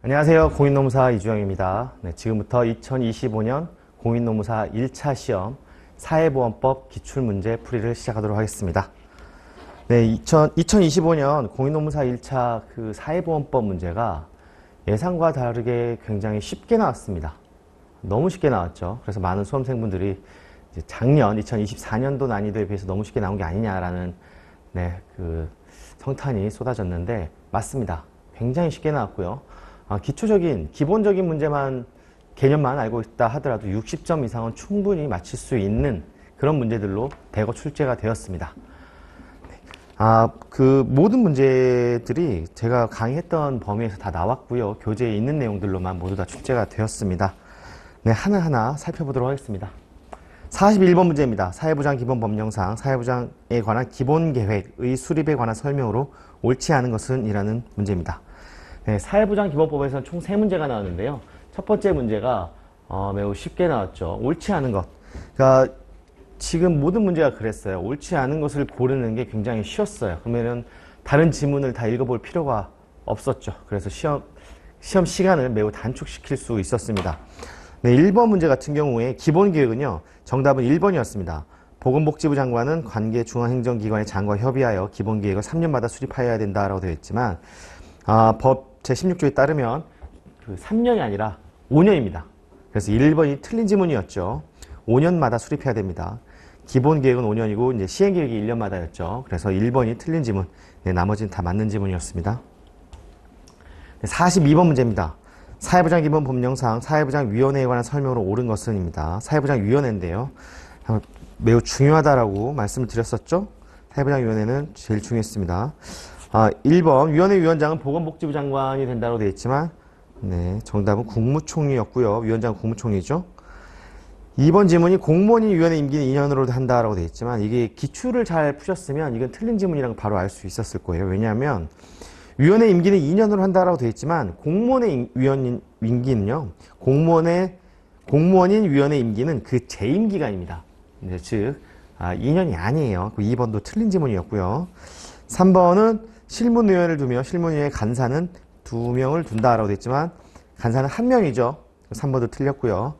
안녕하세요. 공인노무사 이주영입니다. 지금부터 2025년 공인노무사 1차 시험 사회보험법 기출문제 풀이를 시작하도록 하겠습니다. 2025년 공인노무사 1차 그 사회보험법 문제가 예상과 다르게 굉장히 쉽게 나왔습니다. 너무 쉽게 나왔죠. 그래서 많은 수험생분들이 이제 작년 2024년도 난이도에 비해서 너무 쉽게 나온 게 아니냐라는 그 성탄이 쏟아졌는데 맞습니다. 굉장히 쉽게 나왔고요. 기초적인 기본적인 문제만 개념만 알고 있다 하더라도 60점 이상은 충분히 맞힐 수 있는 그런 문제들로 대거 출제가 되었습니다. 그 모든 문제들이 제가 강의했던 범위에서 다 나왔고요. 교재에 있는 내용들로만 모두 다 출제가 되었습니다. 하나하나 살펴보도록 하겠습니다. 41번 문제입니다. 사회보장 기본법령상 사회보장에 관한 기본계획의 수립에 관한 설명으로 옳지 않은 것은 이라는 문제입니다. 사회보장기본법에서는 총 3문제가 나왔는데요. 첫 번째 문제가 매우 쉽게 나왔죠. 옳지 않은 것. 그러니까 지금 모든 문제가 그랬어요. 옳지 않은 것을 고르는 게 굉장히 쉬웠어요. 그러면은 다른 지문을 다 읽어볼 필요가 없었죠. 그래서 시험 시간을 매우 단축시킬 수 있었습니다. 1번 문제 같은 경우에 기본계획은요. 정답은 1번이었습니다. 보건복지부 장관은 관계 중앙행정기관의 장과 협의하여 기본계획을 3년마다 수립하여야 된다라고 되어 있지만 법 제16조에 따르면 그 3년이 아니라 5년입니다. 그래서 1번이 틀린 지문이었죠. 5년마다 수립해야 됩니다. 기본계획은 5년이고 이제 시행계획이 1년마다였죠. 그래서 1번이 틀린 지문, 나머지는 다 맞는 지문이었습니다. 42번 문제입니다. 사회보장기본법령상 사회보장위원회에 관한 설명으로 옳은 것은입니다. 사회보장위원회인데요. 매우 중요하다라고 말씀을 드렸었죠. 사회보장위원회는 제일 중요했습니다. 1번 위원회 위원장은 보건복지부 장관이 된다고 되어 있지만 정답은 국무총리였고요. 위원장은 국무총리죠. 2번 지문이 공무원인 위원회 임기는 2년으로 한다라고 되어 있지만 이게 기출을 잘 푸셨으면 이건 틀린 지문이라는 걸 바로 알 수 있었을 거예요. 왜냐하면 위원회 임기는 2년으로 한다라고 되어 있지만 공무원의 임기는요. 공무원인 위원회 임기는 그 재임 기간입니다. 즉 2년이 아니에요. 2번도 틀린 지문이었고요. 3번은 실문위원을 두며 실문위원회 간사는 2명을 둔다라고 되어 있지만 간사는 1명이죠. 3번도 틀렸고요.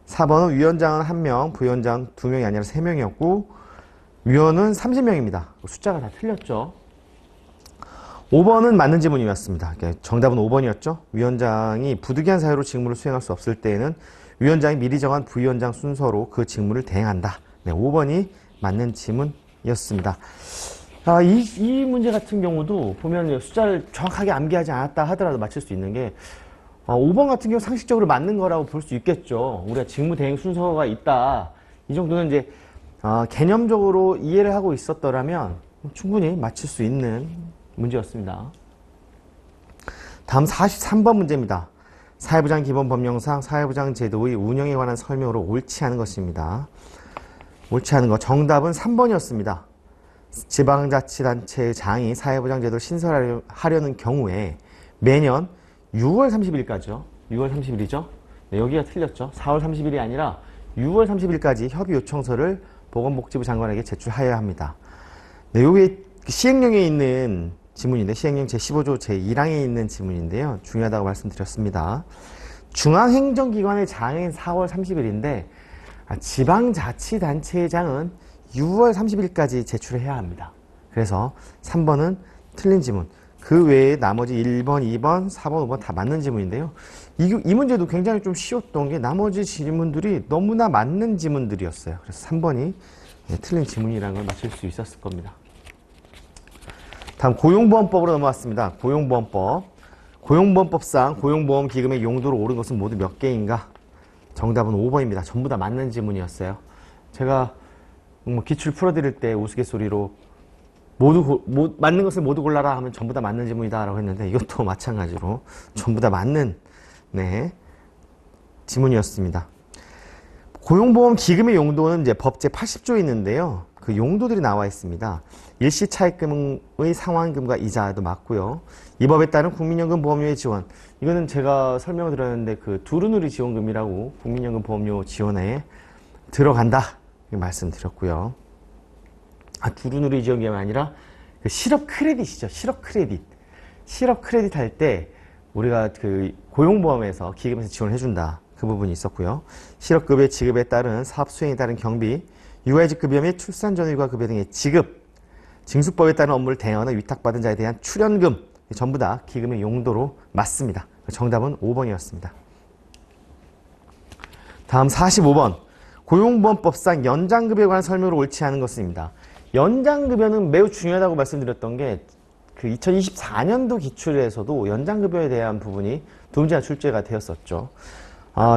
4번은 위원장은 1명, 부위원장 2명이 아니라 3명이었고 위원은 30명입니다. 숫자가 다 틀렸죠. 5번은 맞는 지문이었습니다. 정답은 5번이었죠. 위원장이 부득이한 사유로 직무를 수행할 수 없을 때에는 위원장이 미리 정한 부위원장 순서로 그 직무를 대행한다. 5번이 맞는 지문이었습니다. 이 문제 같은 경우도 보면 숫자를 정확하게 암기하지 않았다 하더라도 맞출 수 있는 게 5번 같은 경우 상식적으로 맞는 거라고 볼 수 있겠죠. 우리가 직무 대행 순서가 있다. 이 정도는 이제 개념적으로 이해를 하고 있었더라면 충분히 맞출 수 있는 문제였습니다. 다음 43번 문제입니다. 사회보장 기본법령상 사회보장 제도의 운영에 관한 설명으로 옳지 않은 것입니다. 옳지 않은 것. 정답은 3번이었습니다. 지방자치단체의 장이 사회보장제도를 신설하려는 경우에 매년 6월 30일까지요. 6월 30일이죠. 여기가 틀렸죠. 4월 30일이 아니라 6월 30일까지 협의 요청서를 보건복지부 장관에게 제출하여야 합니다. 여기 시행령에 있는 지문인데 시행령 제15조 제1항에 있는 지문인데요. 중요하다고 말씀드렸습니다. 중앙행정기관의 장인 4월 30일인데 지방자치단체의 장은 6월 30일까지 제출해야 합니다. 그래서 3번은 틀린 지문. 그 외에 나머지 1번, 2번, 4번, 5번 다 맞는 지문인데요. 이 문제도 굉장히 좀 쉬웠던 게 나머지 지문들이 너무나 맞는 지문들이었어요. 그래서 3번이 틀린 지문이라는 걸 맞출 수 있었을 겁니다. 다음 고용보험법으로 넘어왔습니다. 고용보험법. 고용보험법상 고용보험 기금의 용도로 옳은 것은 모두 몇 개인가? 정답은 5번입니다. 전부 다 맞는 지문이었어요. 제가 기출 풀어드릴 때 우스갯소리로 맞는 것을 모두 골라라 하면 전부 다 맞는 지문이다 라고 했는데 이것도 마찬가지로 전부 다 맞는 지문이었습니다. 고용보험 기금의 용도는 이제 법 제80조에 있는데요. 그 용도들이 나와 있습니다. 일시차입금의 상환금과 이자도 맞고요. 이 법에 따른 국민연금 보험료의 지원. 이거는 제가 설명을 드렸는데 그 두루누리 지원금이라고 국민연금 보험료 지원에 들어간다. 말씀드렸고요. 두루누리 지원금이 아니라 그 실업 크레딧이죠. 실업 크레딧. 실업 크레딧 할 때 우리가 그 고용보험에서 기금에서 지원해준다. 그 부분이 있었고요. 실업급여 지급에 따른 사업 수행에 따른 경비, 육아휴직 급여 및 출산 전 휴가 급여 등의 지급, 징수법에 따른 업무를 대행하는 위탁받은 자에 대한 출연금, 전부 다 기금의 용도로 맞습니다. 정답은 5번이었습니다. 다음 45번. 고용보험법상 연장급여에 관한 설명으로 옳지 않은 것입니다. 연장급여는 매우 중요하다고 말씀드렸던 게 그 2024년도 기출에서도 연장급여에 대한 부분이 두 문제가 출제가 되었었죠.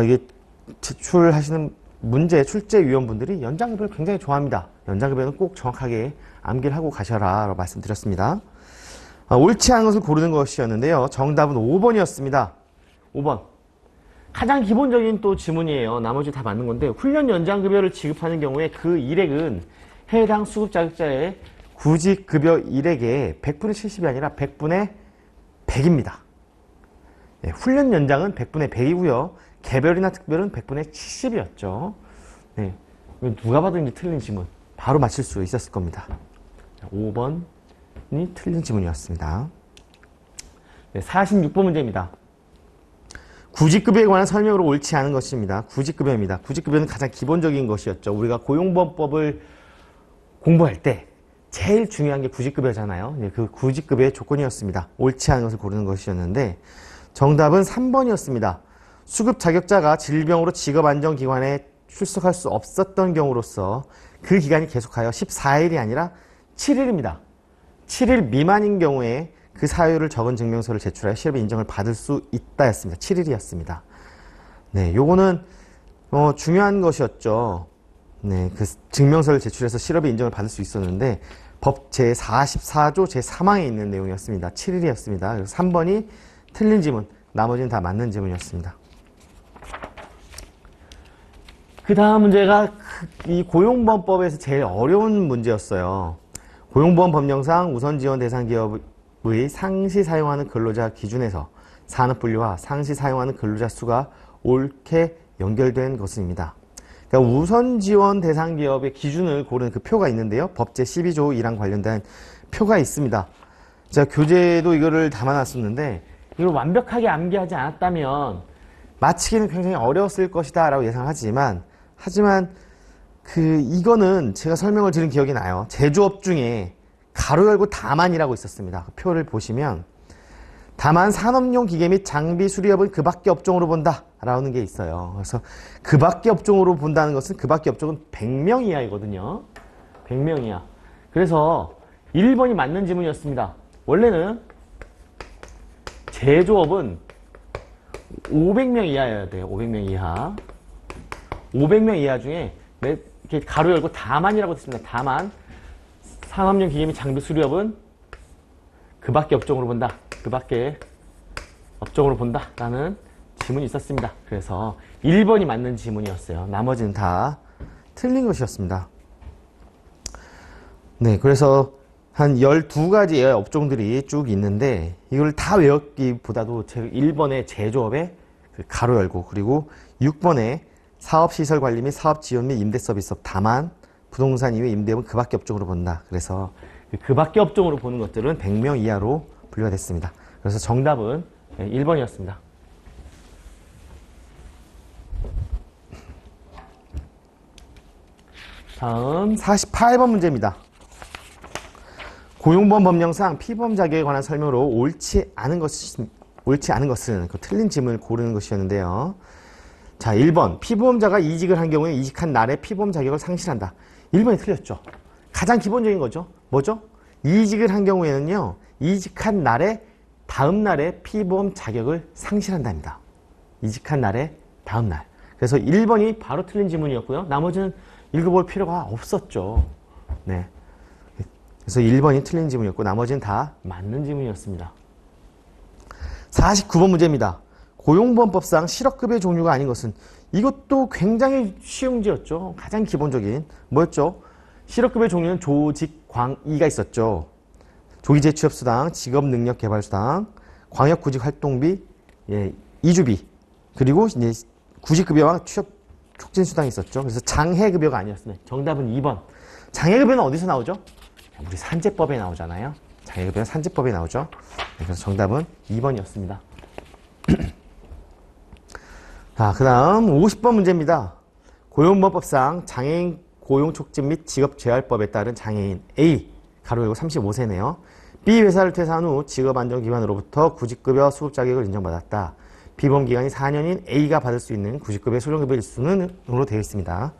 이게 제출하시는 문제 출제위원분들이 연장급여를 굉장히 좋아합니다. 연장급여는 꼭 정확하게 암기를 하고 가셔라 라고 말씀드렸습니다. 옳지 않은 것을 고르는 것이었는데요. 정답은 5번이었습니다. 5번. 가장 기본적인 또 지문이에요. 나머지 다 맞는 건데, 훈련 연장급여를 지급하는 경우에 그 일액은 해당 수급 자격자의 구직급여 일액의 100분의 70이 아니라 100분의 100입니다. 네, 훈련 연장은 100분의 100이고요. 개별이나 특별은 100분의 70이었죠. 네, 누가 봐도 이제 틀린 지문 바로 맞힐 수 있었을 겁니다. 5번이 틀린 지문이었습니다. 네, 46번 문제입니다. 구직급여에 관한 설명으로 옳지 않은 것입니다. 구직급여입니다. 구직급여는 가장 기본적인 것이었죠. 우리가 고용보험법을 공부할 때 제일 중요한 게 구직급여잖아요. 그 구직급여의 조건이었습니다. 옳지 않은 것을 고르는 것이었는데 정답은 3번이었습니다. 수급 자격자가 질병으로 직업안정기관에 출석할 수 없었던 경우로서 그 기간이 계속하여 14일이 아니라 7일입니다. 7일 미만인 경우에 그 사유를 적은 증명서를 제출하여 실업의 인정을 받을 수 있다였습니다. 7일이었습니다. 네, 요거는 중요한 것이었죠. 네, 그 증명서를 제출해서 실업의 인정을 받을 수 있었는데 법 제44조 제3항에 있는 내용이었습니다. 7일이었습니다. 그래서 3번이 틀린 지문, 나머지는 다 맞는 지문이었습니다. 그 다음 문제가 이 고용보험법에서 제일 어려운 문제였어요. 고용보험 법령상 우선지원 대상 기업의 상시 사용하는 근로자 기준에서 산업분류와 상시 사용하는 근로자 수가 옳게 연결된 것입니다. 그러니까 우선 지원 대상 기업의 기준을 고르는 그 표가 있는데요. 법 제12조 1항 관련된 표가 있습니다. 제가 교재에도 이거를 담아놨었는데 이걸 완벽하게 암기하지 않았다면 맞히기는 굉장히 어려웠을 것이다 라고 예상하지만 이거는 제가 설명을 드린 기억이 나요. 제조업 중에 가로 열고 다만이라고 있었습니다. 그 표를 보시면 다만 산업용 기계 및 장비 수리업은 그 밖의 업종으로 본다 라는 게 있어요. 그래서 그 밖의 업종으로 본다는 것은 그 밖의 업종은 100명 이하이거든요. 100명 이하. 그래서 1번이 맞는 지문이었습니다. 원래는 제조업은 500명 이하여야 돼요. 500명 이하. 500명 이하 중에 이렇게 가로 열고 다만이라고 했습니다. 다만 산업용 기계 및 장비 수리업은 그 밖의 업종으로 본다. 그 밖의 업종으로 본다. 라는 지문이 있었습니다. 그래서 1번이 맞는 지문이었어요. 나머지는 다 틀린 것이었습니다. 네, 그래서 한 12가지의 업종들이 쭉 있는데 이걸 다 외웠기보다도 1번의 제조업의 그 가로 열고 그리고 6번의 사업시설관리 및 사업지원 및 임대서비스업 다만 부동산 이외 임대업은 그 밖의 업종으로 본다. 그래서 그 밖의 업종으로 보는 것들은 100명 이하로 분류가 됐습니다. 그래서 정답은 1번이었습니다. 다음 48번 문제입니다. 고용보험 법령상 피보험 자격에 관한 설명으로 옳지 않은 것은 그 틀린 지문을 고르는 것이었는데요. 자, 1번 피보험자가 이직을 한 경우에 이직한 날에 피보험 자격을 상실한다. 1번이 틀렸죠. 가장 기본적인 거죠. 뭐죠? 이직을 한 경우에는요. 이직한 날에 다음 날에 피보험 자격을 상실한답니다. 이직한 날에 다음 날. 그래서 1번이 바로 틀린 지문이었고요. 나머지는 읽어볼 필요가 없었죠. 네. 그래서 1번이 틀린 지문이었고 나머지는 다 맞는 지문이었습니다. 49번 문제입니다. 고용보험법상 실업급여의 종류가 아닌 것은 이것도 굉장히 쉬운 문제였죠. 가장 기본적인 뭐였죠? 실업급여의 종류는 조직, 광이가 있었죠. 조기재취업수당, 직업능력개발수당, 광역구직활동비, 이주비, 그리고 이제 구직급여와 취업촉진수당이 있었죠. 그래서 장해급여가 아니었습니다. 정답은 2번. 장해급여는 어디서 나오죠? 우리 산재법에 나오잖아요. 장해급여는 산재법에 나오죠. 그래서 정답은 2번이었습니다. 자, 그 다음 50번 문제입니다. 고용보험법상 장애인 고용촉진 및 직업재활법에 따른 장애인 A, 가로 열고 35세네요. B 회사를 퇴사한 후 직업안정기관으로부터 구직급여 수급 자격을 인정받았다. 비보험기간이 4년인 A가 받을 수 있는 구직급여 소정급여 일수는으로 되어 있습니다.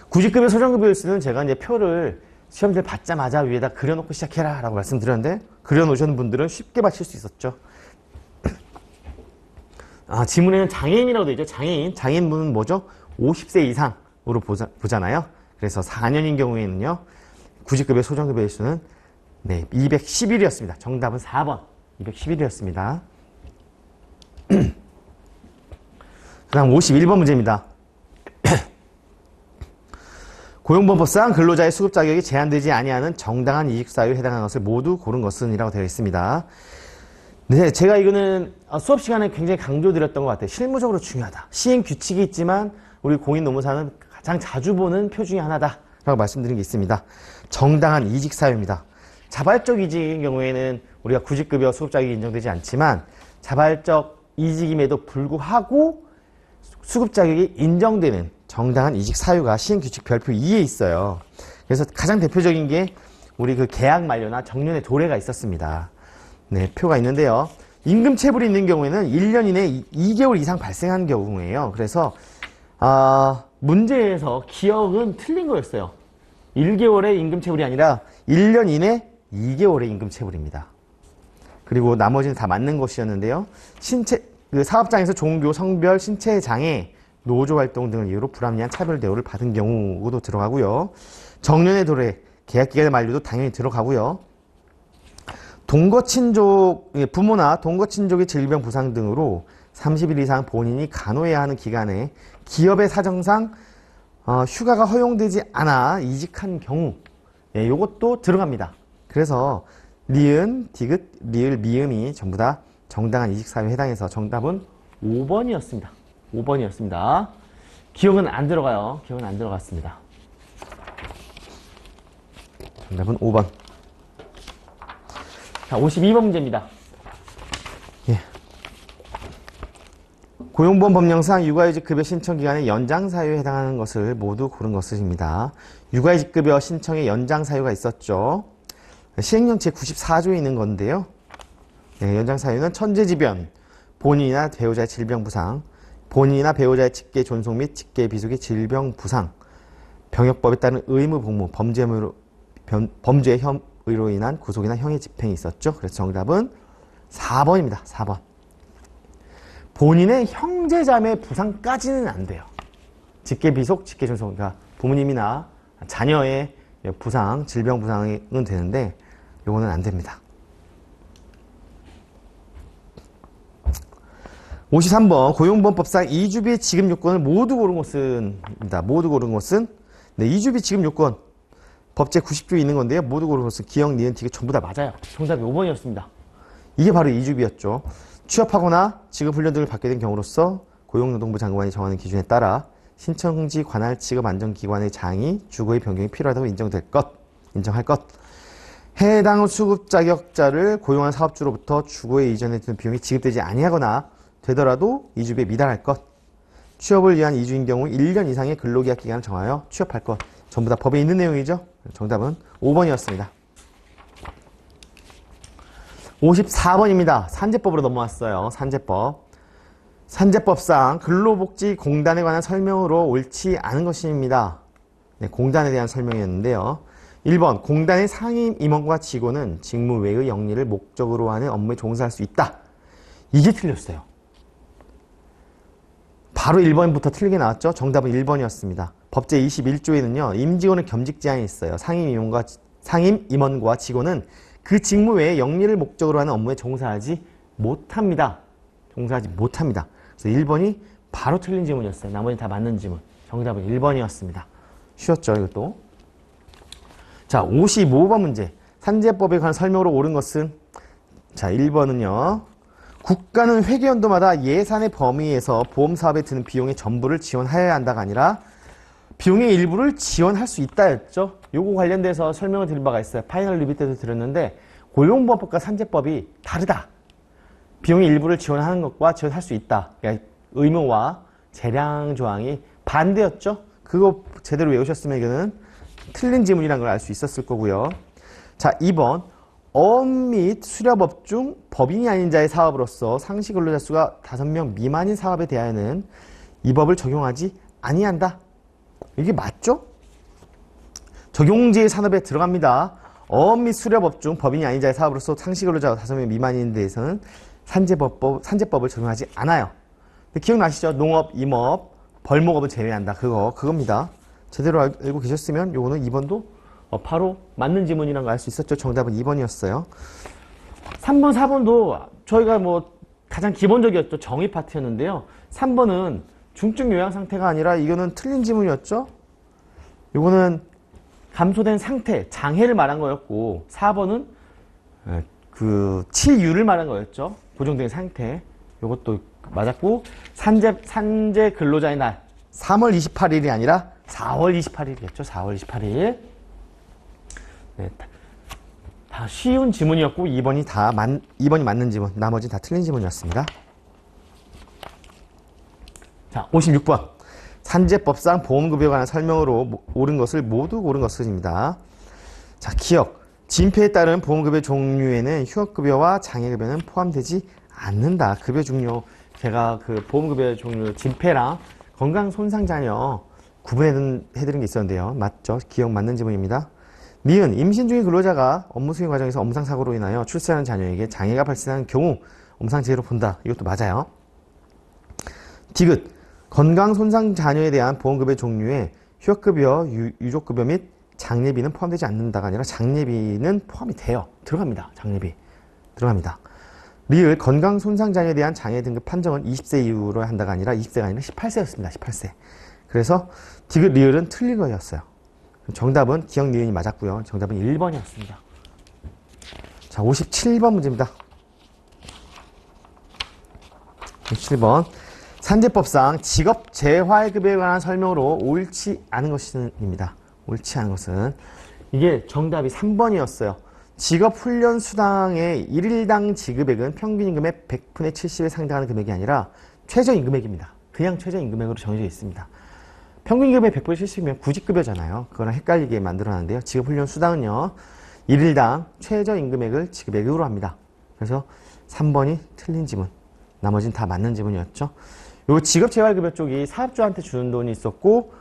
구직급여 소정급여 일수는 제가 이제 표를 시험지를 받자마자 위에다 그려놓고 시작해라 라고 말씀드렸는데, 그려놓으신 분들은 쉽게 맞힐 수 있었죠. 지문에는 장애인이라고 되어 있죠. 장애인분은 뭐죠? 50세 이상으로 보잖아요. 그래서 4년인 경우에는요, 구직급여 소정급여 일수는 211이었습니다. 정답은 4번 211이었습니다. 그 다음 51번 문제입니다. 고용보험법상 근로자의 수급 자격이 제한되지 아니하는 정당한 이직사유에 해당하는 것을 모두 고른 것은 이라고 되어 있습니다. 네, 제가 이거는 수업 시간에 굉장히 강조드렸던 것 같아요. 실무적으로 중요하다. 시행 규칙이 있지만 우리 공인노무사는 가장 자주 보는 표 중에 하나다 라고 말씀드린 게 있습니다. 정당한 이직사유입니다. 자발적 이직인 경우에는 우리가 구직급여 수급 자격이 인정되지 않지만, 자발적 이직임에도 불구하고 수급 자격이 인정되는 정당한 이직 사유가 시행규칙 별표 2에 있어요. 그래서 가장 대표적인 게 우리 그 계약 만료나 정년의 도래가 있었습니다. 네, 표가 있는데요. 임금체불이 있는 경우에는 1년 이내 2개월 이상 발생한 경우예요. 그래서 문제에서 기억은 틀린 거였어요. 1개월의 임금체불이 아니라 1년 이내 2개월의 임금체불입니다. 그리고 나머지는 다 맞는 것이었는데요. 사업장에서 종교, 성별, 신체 장애, 노조 활동 등을 이유로 불합리한 차별 대우를 받은 경우도 들어가고요. 정년의 도래, 계약기간의 만료도 당연히 들어가고요. 동거친족, 부모나 동거친족의 질병 부상 등으로 30일 이상 본인이 간호해야 하는 기간에 기업의 사정상 휴가가 허용되지 않아 이직한 경우, 요것도 들어갑니다. 그래서 니은, 디귿, 리을, 미음이 전부 다 정당한 이직사유에 해당해서 정답은 5번이었습니다. 5번이었습니다. 기억은 안 들어가요. 기억은 안 들어갔습니다. 정답은 5번. 자, 52번 문제입니다. 예. 고용보험 법령상 육아휴직급여 신청기간의 연장사유에 해당하는 것을 모두 고른 것입니다. 육아휴직급여 신청에 연장사유가 있었죠. 시행령 제94조에 있는 건데요. 네, 연장사유는 천재지변, 본인이나 배우자의 질병부상, 본인이나 배우자의 직계 존속 및 직계 비속의 질병부상, 병역법에 따른 의무복무, 범죄의 혐의로 인한 구속이나 형의 집행이 있었죠. 그래서 정답은 4번입니다. 4번. 본인의 형제자매 부상까지는 안 돼요. 직계 비속, 직계 존속, 그러니까 부모님이나 자녀의 부상, 질병부상은 되는데 요거는 안 됩니다. 53번 고용보험법상 2주비의 지급 요건을 모두 고른 것은입니다. 모두 고른 것은 네, 2주비 지급 요건 법제 90조에 있는 건데요. 모두 고른 것은 기억, 니은, 디귿 전부 다 맞아요. 정답이 5번이었습니다. 이게 바로 2주비였죠. 취업하거나 직업훈련 등을 받게 된 경우로서 고용노동부 장관이 정하는 기준에 따라 신청지 관할 직업안정기관의 장이 주거의 변경이 필요하다고 인정할 것. 해당 수급 자격자를 고용한 사업주로부터 주거에 이전에 드는 비용이 지급되지 아니하거나 되더라도 2주비에 미달할 것. 취업을 위한 2주인 경우 1년 이상의 근로계약 기간을 정하여 취업할 것. 전부 다 법에 있는 내용이죠. 정답은 5번이었습니다. 54번입니다. 산재법으로 넘어왔어요. 산재법. 산재법상 근로복지공단에 관한 설명으로 옳지 않은 것입니다. 네, 공단에 대한 설명이었는데요. 1번 공단의 상임 임원과 직원은 직무 외의 영리를 목적으로 하는 업무에 종사할 수 있다. 이게 틀렸어요. 바로 1번부터 틀리게 나왔죠. 정답은 1번이었습니다. 법제 21조에는요. 임직원의 겸직 제한이 있어요. 상임 임원과 직원은 그 직무 외에 영리를 목적으로 하는 업무에 종사하지 못합니다. 종사하지 못합니다. 그래서 1번이 바로 틀린 지문이었어요. 나머지 다 맞는 지문. 정답은 1번이었습니다. 쉬웠죠, 이것도. 자, 55번 문제. 산재법에 관한 설명으로 옳은 것은 자, 1번은요. 국가는 회계연도마다 예산의 범위에서 보험사업에 드는 비용의 전부를 지원하여야 한다가 아니라 비용의 일부를 지원할 수 있다였죠. 요거 관련돼서 설명을 드린 바가 있어요. 파이널 리뷰 때도 드렸는데 고용보험법과 산재법이 다르다. 비용의 일부를 지원하는 것과 지원할 수 있다. 그러니까 의무와 재량 조항이 반대였죠. 그거 제대로 외우셨으면 이거는 틀린 지문이라는 걸 알 수 있었을 거고요. 자, 2번. 어업 및 수렵업 중 법인이 아닌 자의 사업으로서 상시 근로자 수가 5명 미만인 사업에 대하여는 이 법을 적용하지 아니한다. 이게 맞죠? 적용지의 산업에 들어갑니다. 어업 및 수렵업 중 법인이 아닌 자의 사업으로서 상시 근로자가 5명 미만인 데에서는 산재법을 적용하지 않아요. 기억나시죠? 농업, 임업, 벌목업은 제외한다. 그겁니다. 제대로 알고 계셨으면 요거는 2번도 바로 맞는 지문이라는 걸 알 수 있었죠. 정답은 2번이었어요. 3번, 4번도 저희가 뭐 가장 기본적이었죠. 정의 파트였는데요. 3번은 중증 요양 상태가 아니라 이거는 틀린 지문이었죠. 요거는 감소된 상태, 장애를 말한 거였고 4번은 그 치유를 말한 거였죠. 고정된 상태. 요것도 맞았고 산재 근로자의 날 3월 28일이 아니라 4월 28일이겠죠. 4월 28일. 네, 다 쉬운 지문이었고 2번이 맞는 지문, 나머지 다 틀린 지문이었습니다. 자, 56번. 산재법상 보험급여에 관한 설명으로 옳은 것을 모두 옳은 것입니다. 자, 기억. 진폐에 따른 보험급여 종류에는 휴업급여와 장애급여는 포함되지 않는다. 급여 종류, 제가 그 보험급여 종류 진폐랑 건강손상자녀 구분해드린 게 있었는데요. 맞죠? 기억 맞는 지문입니다. 니은, 임신 중인 근로자가 업무 수행 과정에서 업무상 사고로 인하여 출세하는 자녀에게 장애가 발생하는 경우 업무상 재해로 본다. 이것도 맞아요. 디귿, 건강손상 자녀에 대한 보험급여 종류에 휴업급여, 유족급여 및 장례비는 포함되지 않는다가 아니라 장례비는 포함이 돼요. 들어갑니다. 장례비. 들어갑니다. 리을, 건강손상 자녀에 대한 장애 등급 판정은 20세 이후로 한다가 아니라 20세가 아니라 18세였습니다. 18세. 그래서 디귿, 리을은 틀린 거였어요. 정답은 기억, 니은이 맞았고요. 정답은 1번이었습니다. 자, 57번 문제입니다. 57번. 산재법상 직업 재활급여에 관한 설명으로 옳지 않은 것입니다. 옳지 않은 것은 이게 정답이 3번이었어요. 직업훈련수당의 1일당 지급액은 평균임금의 100분의 70에 상당하는 금액이 아니라 최저임금액입니다. 그냥 최저임금액으로 정해져 있습니다. 평균임금의 100분의 70이면 구직급여잖아요. 그거랑 헷갈리게 만들어놨는데요. 직업훈련수당은요, 1일당 최저임금액을 지급액으로 합니다. 그래서 3번이 틀린 지문, 나머지는 다 맞는 지문이었죠. 요 직업재활급여 쪽이 사업주한테 주는 돈이 있었고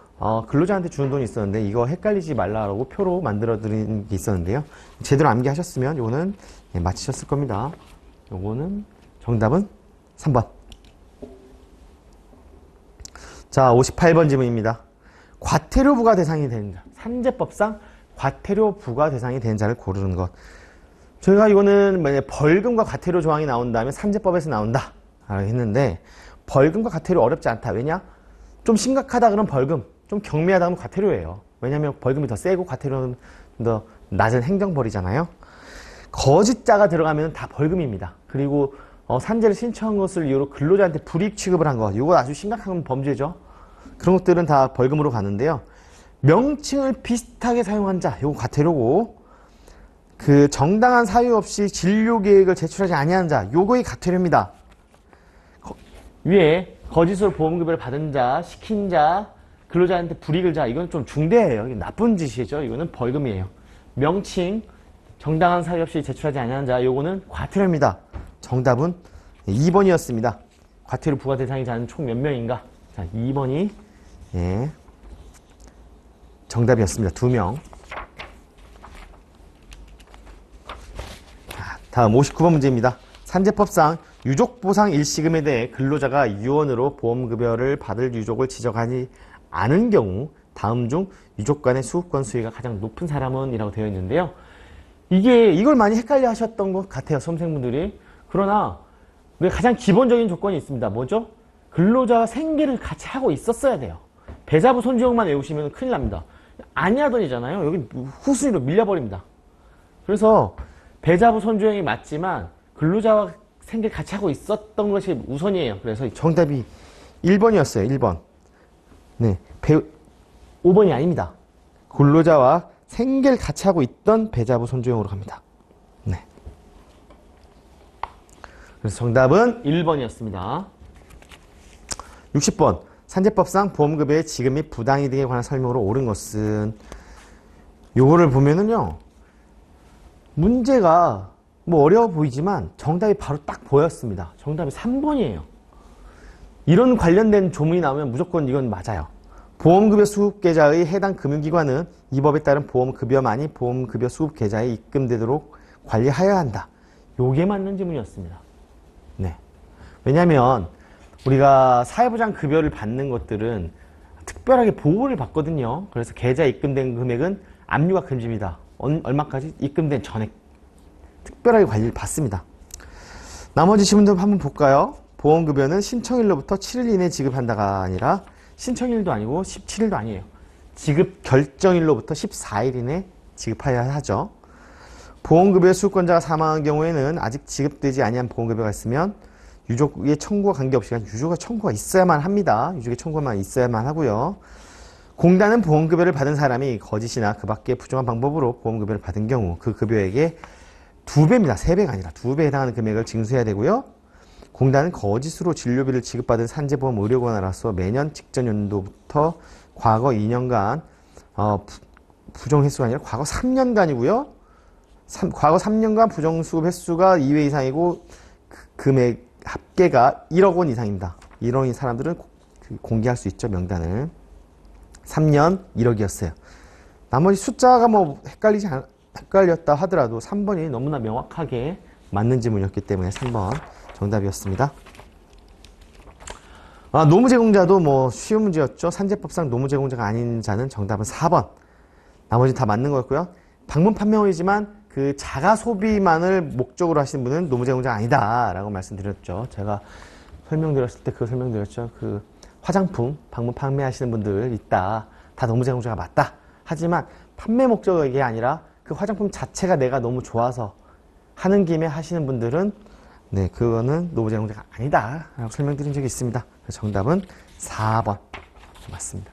근로자한테 주는 돈이 있었는데 이거 헷갈리지 말라고 표로 만들어 드린 게 있었는데요. 제대로 암기하셨으면 요거는 맞히셨을 겁니다. 요거는 정답은 3번. 자, 58번 지문입니다. 과태료 부과 대상이 되는 자. 산재법상 과태료 부과 대상이 되는 자를 고르는 것. 저희가 이거는 만약에 벌금과 과태료 조항이 나온다면 산재법에서 나온다 했는데 벌금과 과태료 어렵지 않다. 왜냐? 좀 심각하다 그러면 벌금, 좀 경미하다 그러면 과태료예요. 왜냐하면 벌금이 더 세고 과태료는 더 낮은 행정벌이잖아요. 거짓자가 들어가면 다 벌금입니다. 그리고 산재를 신청한 것을 이유로 근로자한테 불이익 취급을 한 것, 이거 아주 심각한 범죄죠. 그런 것들은 다 벌금으로 가는데요. 명칭을 비슷하게 사용한 자, 이거 과태료고, 그 정당한 사유 없이 진료 계획을 제출하지 아니한 자, 요거의 과태료입니다. 위에 거짓으로 보험급여를 받은 자, 시킨 자, 근로자한테 불이익을 자, 이건 좀 중대해요. 나쁜 짓이죠. 이거는 벌금이에요. 명칭, 정당한 사유 없이 제출하지 아니한 자, 요거는 과태료입니다. 정답은 2번이었습니다. 과태료 부과 대상이 자는 총 몇 명인가? 자, 2번이 정답이었습니다. 2명. 자, 다음 59번 문제입니다. 산재법상 유족보상 일시금에 대해 근로자가 유언으로 보험급여를 받을 유족을 지적하지 않은 경우 다음 중 유족 간의 수급권 수위가 가장 높은 사람은? 이라고 되어 있는데요. 이걸 많이 헷갈려 하셨던 것 같아요. 수험생분들이. 그러나 가장 기본적인 조건이 있습니다. 뭐죠? 근로자와 생계를 같이 하고 있었어야 돼요. 배자부 손주형만 외우시면 큰일 납니다. 아니하더니잖아요. 여기 후순위로 밀려버립니다. 그래서 배자부 손주형이 맞지만 근로자와 생계를 같이 하고 있었던 것이 우선이에요. 그래서 정답이 1번이었어요. 1번. 네, 5번이 아닙니다. 근로자와 생계를 같이 하고 있던 배자부 손주형으로 갑니다. 네. 그래서 정답은 1번이었습니다. 60번. 산재법상 보험급여의 지급 및 부당이 등에 관한 설명으로 옳은 것은, 요거를 보면은요, 문제가 뭐 어려워 보이지만 정답이 바로 딱 보였습니다. 정답이 3번이에요. 이런 관련된 조문이 나오면 무조건 이건 맞아요. 보험급여 수급계좌의 해당 금융기관은 이 법에 따른 보험급여만이 보험급여 수급계좌에 입금되도록 관리하여야 한다. 요게 맞는 지문이었습니다. 네. 왜냐하면 우리가 사회보장 급여를 받는 것들은 특별하게 보호를 받거든요. 그래서 계좌에 입금된 금액은 압류가 금지입니다. 얼마까지? 입금된 전액. 특별하게 관리를 받습니다. 나머지 지문도 한번 볼까요? 보험급여는 신청일로부터 7일 이내에 지급한다가 아니라 신청일도 아니고 17일도 아니에요. 지급 결정일로부터 14일 이내에 지급해야 하죠. 보험급여 수급권자가 사망한 경우에는 아직 지급되지 아니한 보험급여가 있으면 유족의 청구와 관계없이 유족의 청구가 있어야만 합니다. 유족의 청구만 있어야만 하고요. 공단은 보험급여를 받은 사람이 거짓이나 그 밖의 부정한 방법으로 보험급여를 받은 경우 그 급여액의 2배입니다. 3배가 아니라 2배에 해당하는 금액을 징수해야 되고요. 공단은 거짓으로 진료비를 지급받은 산재보험 의료권자로서 매년 직전 연도부터 과거 2년간 부정 횟수가 아니라 과거 3년간이고요. 과거 3년간 부정 수급 횟수가 2회 이상이고 금액 합계가 1억 원 이상입니다. 1억인 사람들은 공개할 수 있죠. 명단을. 3년 1억이었어요. 나머지 숫자가 뭐 헷갈렸다 하더라도 3번이 너무나 명확하게 맞는 지문이었기 때문에 3번 정답이었습니다. 노무제공자도 뭐 쉬운 문제였죠. 산재법상 노무제공자가 아닌 자는 정답은 4번. 나머지 다 맞는 거였고요. 방문 판매원이지만 그 자가 소비만을 목적으로 하시는 분은 노무제공자가 아니다 라고 말씀드렸죠. 제가 설명드렸을 때 그 설명드렸죠. 그 화장품 방문 판매하시는 분들 있다. 다 노무제공자가 맞다. 하지만 판매 목적이 아니라 그 화장품 자체가 내가 너무 좋아서 하는 김에 하시는 분들은 네, 그거는 노무제공자가 아니다 라고 설명드린 적이 있습니다. 그래서 정답은 4번 맞습니다.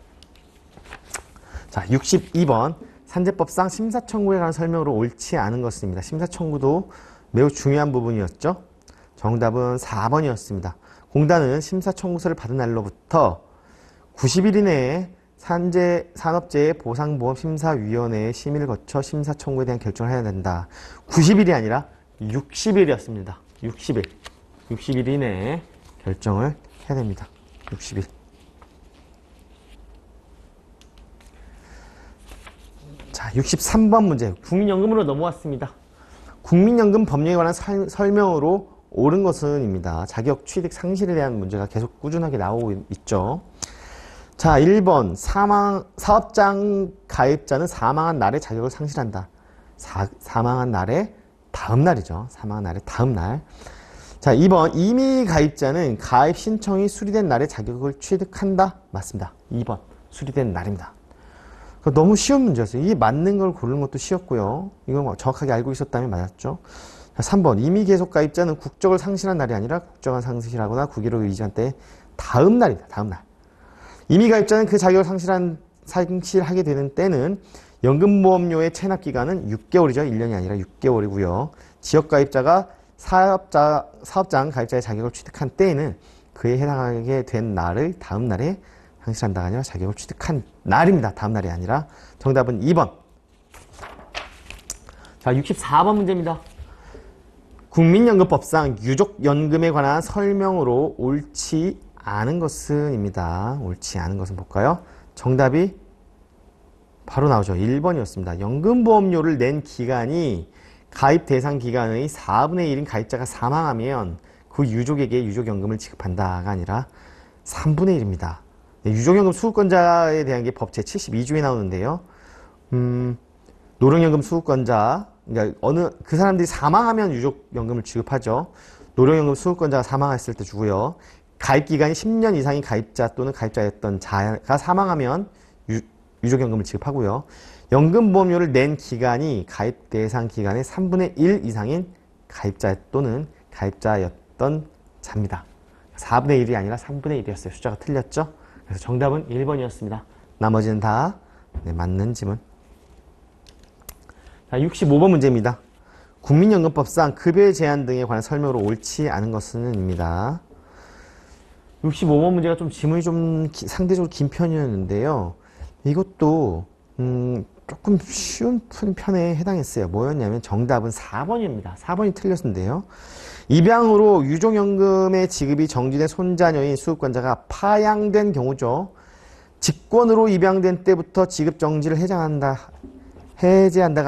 자, 62번. 산재법상 심사청구에 관한 설명으로 옳지 않은 것입니다. 심사청구도 매우 중요한 부분이었죠. 정답은 4번이었습니다. 공단은 심사청구서를 받은 날로부터 90일 이내에 산업재해 보상보험심사위원회의 심의를 거쳐 심사청구에 대한 결정을 해야 된다. 90일이 아니라 60일이었습니다. 60일 이내에 결정을 해야 됩니다. 60일. 자, 63번 문제. 국민연금으로 넘어왔습니다. 국민연금 법령에 관한 설명으로 옳은 것은입니다. 자격 취득 상실에 대한 문제가 계속 꾸준하게 나오고 있죠. 자, 1번. 사업장 가입자는 사망한 날에 자격을 상실한다. 사망한 날의 다음 날이죠. 사망한 날의 다음 날. 자, 2번. 임의 가입자는 가입 신청이 수리된 날에 자격을 취득한다. 맞습니다. 2번. 수리된 날입니다. 너무 쉬운 문제였어요. 이 맞는 걸 고르는 것도 쉬웠고요. 이거 정확하게 알고 있었다면 맞았죠. 자, 3번. 임의 계속 가입자는 국적을 상실한 날이 아니라 국정을 상실하거나 국위로 이전 때 다음 날이다. 다음 날. 임의 가입자는 그 자격을 상실하게 되는 때는 연금보험료의 체납기간은 6개월이죠. 1년이 아니라 6개월이고요. 지역가입자가 사업장 가입자의 자격을 취득한 때에는 그에 해당하게 된 날의 다음 날에 상실한다가 아니라 자격을 취득한 날입니다. 다음 날이 아니라. 정답은 2번. 자, 64번 문제입니다. 국민연금법상 유족연금에 관한 설명으로 옳지 않은 것은입니다. 옳지 않은 것은 볼까요? 정답이 바로 나오죠. 1번이었습니다. 연금보험료를 낸 기간이 가입 대상 기간의 4분의 1인 가입자가 사망하면 그 유족에게 유족연금을 지급한다가 아니라 3분의 1입니다. 유족연금 수급권자에 대한 게 법 제72조에 나오는데요. 노령연금 수급권자, 그러니까 그 사람들이 사망하면 유족연금을 지급하죠. 노령연금 수급권자가 사망했을 때 주고요. 가입기간이 10년 이상인 가입자 또는 가입자였던 자가 사망하면 유족연금을 지급하고요. 연금보험료를 낸 기간이 가입 대상 기간의 3분의 1 이상인 가입자 또는 가입자였던 자입니다. 4분의 1이 아니라 3분의 1이었어요. 숫자가 틀렸죠? 그래서 정답은 1번이었습니다. 나머지는 다 맞는 지문. 자, 65번 문제입니다. 국민연금법상 급여 제한 등에 관한 설명으로 옳지 않은 것은 입니다. 65번 문제가 좀 지문이 좀 상대적으로 긴 편이었는데요. 이것도 조금 쉬운 편에 해당했어요. 뭐였냐면 정답은 4번입니다. 4번이 틀렸는데요. 입양으로 유족연금의 지급이 정지된 손자녀인 수급권자가 파양된 경우죠. 직권으로 입양된 때부터 지급 정지를 해제한다가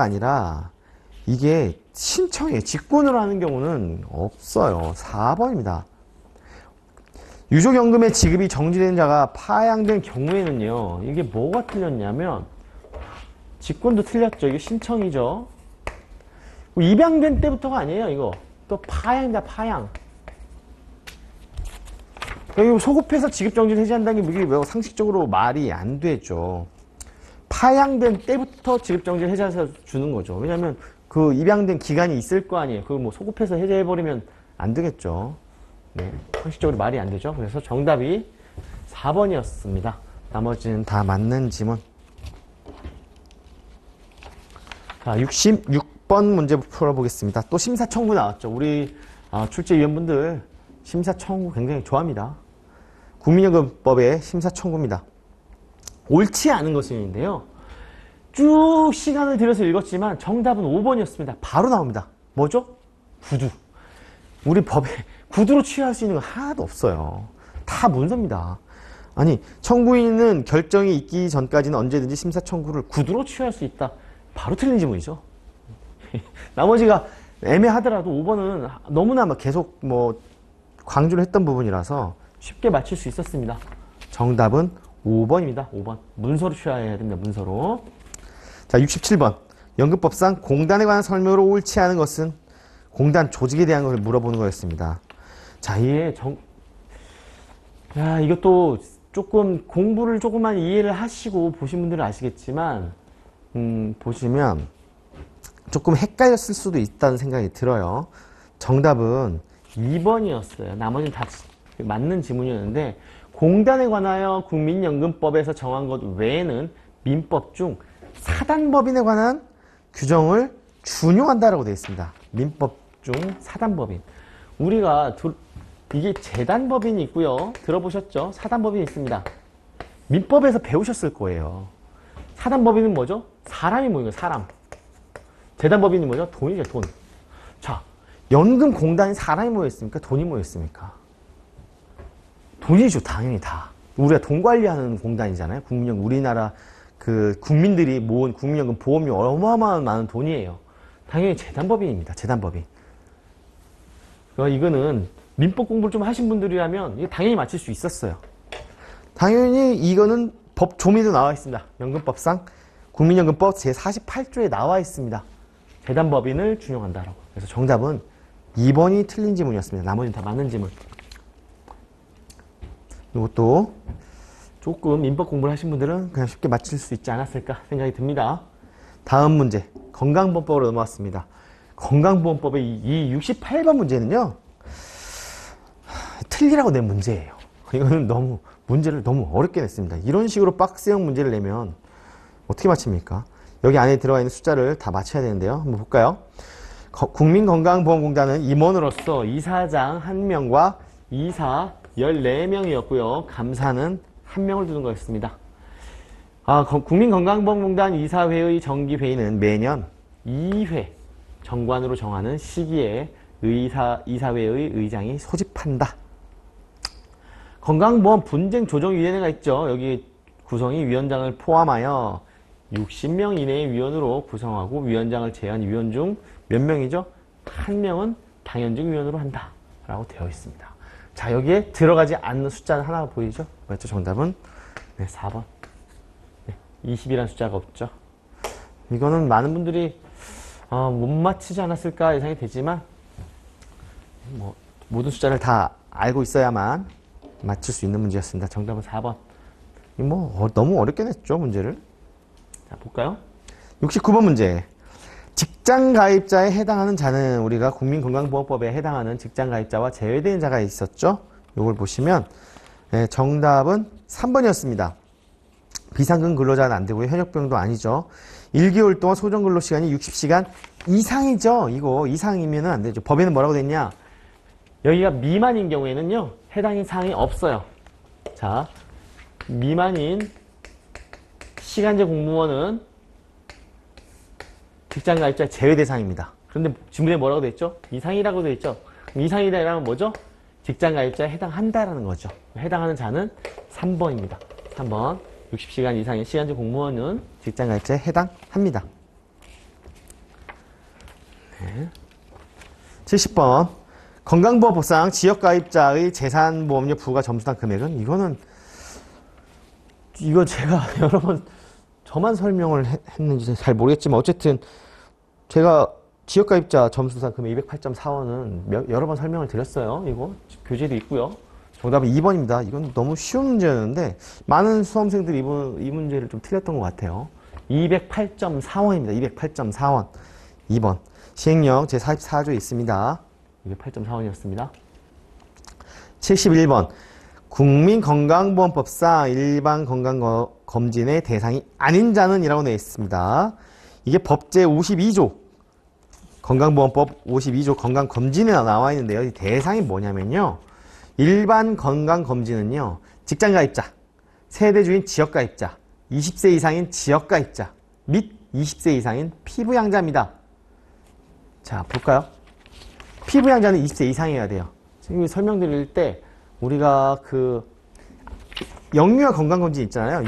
아니라 이게 신청이에요. 직권으로 하는 경우는 없어요. 4번입니다. 유족연금의 지급이 정지된 자가 파양된 경우에는요. 이게 뭐가 틀렸냐면 직권도 틀렸죠. 이게 신청이죠. 입양된 때부터가 아니에요. 이거 또 파양이다. 파양. 여기 소급해서 지급정지를 해제한다는 게 이게 상식적으로 말이 안 되죠. 파양된 때부터 지급정지를 해제해서 주는 거죠. 왜냐하면 그 입양된 기간이 있을 거 아니에요. 그걸 뭐 소급해서 해제해버리면 안 되겠죠. 네, 상식적으로 말이 안 되죠. 그래서 정답이 4번이었습니다. 나머지는 다 맞는 지문. 자, 66번 문제 풀어보겠습니다. 또 심사청구 나왔죠. 우리 출제위원분들 심사청구 굉장히 좋아합니다. 국민연금법의 심사청구입니다. 옳지 않은 것인데요. 쭉 시간을 들여서 읽었지만 정답은 5번이었습니다. 바로 나옵니다. 뭐죠? 구두. 우리 법에 구두로 취하할 수 있는 건 하나도 없어요. 다 문서입니다. 아니, 청구인은 결정이 있기 전까지는 언제든지 심사청구를 구두로 취할 수 있다. 바로 틀린 지문이죠. 나머지가 애매하더라도 5번은 너무나 계속 강조를 했던 부분이라서 쉽게 맞출 수 있었습니다. 정답은 5번입니다. 5번. 문서로 취하해야 됩니다. 문서로. 자, 67번. 연금법상 공단에 관한 설명으로 옳지 않은 것은 공단 조직에 대한 것을 물어보는 거였습니다. 자, 이것도 조금 공부를 조금만 이해를 하시고 보신 분들은 아시겠지만, 보시면 조금 헷갈렸을 수도 있다는 생각이 들어요. 정답은 2번이었어요. 나머지는 다 맞는 지문이었는데, 공단에 관하여 국민연금법에서 정한 것 외에는 민법 중 사단법인에 관한 규정을 준용한다라고 되어 있습니다. 민법 중 사단법인. 우리가 이게 재단법인이 있고요. 들어보셨죠? 사단법인이 있습니다. 민법에서 배우셨을 거예요. 사단법인은 뭐죠? 사람이 모이는 거예요. 사람. 재단법인이 뭐죠? 돈이죠. 돈. 자, 연금공단에 사람이 모였습니까? 돈이 모였습니까? 돈이죠. 당연히 다. 우리가 돈 관리하는 공단이잖아요. 국민연금. 우리나라 국민들이 모은 국민연금 보험료 어마어마한 많은 돈이에요. 당연히 재단법인입니다. 재단법인. 이거는 민법 공부를 좀 하신 분들이라면 이게 당연히 맞힐 수 있었어요. 당연히 이거는 법 조문에도 나와 있습니다. 연금법상 국민연금법 제48조에 나와 있습니다. 재단법인을 준용한다라고. 그래서 정답은 2번이 틀린 지문이었습니다. 나머지는 다 맞는 지문. 이것도 조금 민법 공부를 하신 분들은 그냥 쉽게 맞힐 수 있지 않았을까 생각이 듭니다. 다음 문제. 건강보험법으로 넘어왔습니다. 건강보험법의 이 68번 문제는요. 틀리라고 낸 문제예요. 이거는 문제를 너무 어렵게 냈습니다. 이런 식으로 박스형 문제를 내면 어떻게 맞춥니까? 여기 안에 들어가 있는 숫자를 다 맞춰야 되는데요. 한번 볼까요? 국민건강보험공단은 임원으로서 이사장 1명과 이사 14명이었고요. 감사는 1명을 두는 거였습니다. 국민건강보험공단 이사회의 정기회의는 매년 2회 정관으로 정하는 시기에 이사회의 의장이 소집한다. 건강보험 분쟁조정위원회가 있죠. 여기 구성이 위원장을 포함하여 60명 이내의 위원으로 구성하고 위원장을 제한 위원 중 몇 명이죠? 1명은 당연직 위원으로 한다. 라고 되어 있습니다. 자, 여기에 들어가지 않는 숫자는 하나 보이죠? 맞죠? 정답은 4번. 20이라는 숫자가 없죠. 이거는 많은 분들이 못 맞히지 않았을까 예상이 되지만 모든 숫자를 다 알고 있어야만 맞출 수 있는 문제였습니다. 정답은 4번. 너무 어렵게 냈죠, 문제를. 자, 볼까요? 69번 문제. 직장가입자에 해당하는 자는 우리가 국민건강보험법에 해당하는 직장가입자와 제외된 자가 있었죠. 이걸 보시면 정답은 3번이었습니다. 비상근 근로자는 안 되고요. 현역병도 아니죠. 1개월 동안 소정근로시간이 60시간 이상이죠. 이거 이상이면 안 되죠. 법에는 뭐라고 됐냐? 여기가 미만인 경우에는요. 해당인 사항이 없어요. 자, 미만인 시간제 공무원은 직장가입자 제외 대상입니다. 그런데 지문에 뭐라고 돼 있죠? 이상이라고 돼 있죠? 이상이라는 뭐죠? 직장가입자에 해당한다라는 거죠. 해당하는 자는 3번입니다. 3번. 60시간 이상의 시간제 공무원은 직장가입자에 해당합니다. 네. 70번. 건강보험법상 지역가입자의 재산보험료 부과 점수당 금액은 이거 제가 여러 번 저만 설명을 했는지 잘 모르겠지만 어쨌든 제가 지역가입자 점수상 금액 208.4원은 여러 번 설명을 드렸어요. 이거 교재도 있고요. 정답은 2번입니다. 이건 너무 쉬운 문제였는데 많은 수험생들이 이 문제를 좀 틀렸던 것 같아요. 208.4원입니다. 208.4원. 2번. 시행령 제44조에 있습니다. 208.4원이었습니다. 71번. 국민건강보험법상 일반 건강검진의 대상이 아닌 자는 이라고 되어 있습니다. 이게 법 제52조 건강보험법 52조 건강검진에 나와 있는데요. 이 대상이 뭐냐면요. 일반 건강검진은요. 직장가입자, 세대주인 지역가입자, 20세 이상인 지역가입자 및 20세 이상인 피부양자입니다. 자, 볼까요? 피부양자는 20세 이상이어야 돼요. 지금 설명드릴 때 우리가 영유아 건강검진 있잖아요.